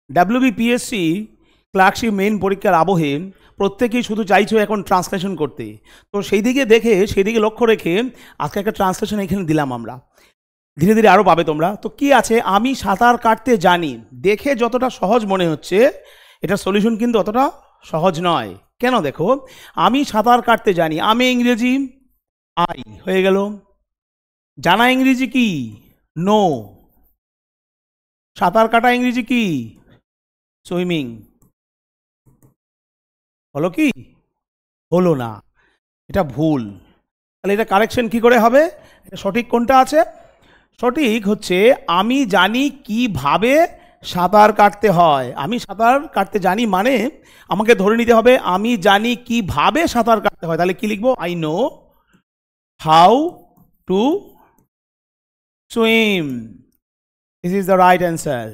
WBPSC clerkship main পরীক্ষার আবহে প্রত্যেকেই শুধু চাইছো এখন ট্রান্সলেশন করতে। তো সেই দিকে লক্ষ্য রেখে আজকে একটা ট্রান্সলেশন এখানে দিলাম আমরা। ধীরে ধীরে আরও পাবে তোমরা। তো কি আছে, আমি সাঁতার কাটতে জানি। দেখে যতটা সহজ মনে হচ্ছে, এটার সলিউশন কিন্তু অতটা সহজ নয়। কেন? দেখো, আমি সাঁতার কাটতে জানি, আমি ইংরেজি আই হয়ে গেল। জানা ইংরেজি কি? নো। সাঁতার কাটা ইংরেজি কি? সুইমিং। হলো কি? হলো না, এটা ভুল। তাহলে এটা কারেকশন কি করে হবে? এটা সঠিক কোনটা আছে? সঠিক হচ্ছে আমি জানি কিভাবে সাঁতার কাটতে হয়। আমি সাঁতার কাটতে জানি মানে আমাকে ধরে নিতে হবে আমি জানি কিভাবে সাঁতার কাটতে হয়। তাহলে কি লিখবো? I know how to swim. This is the right answer.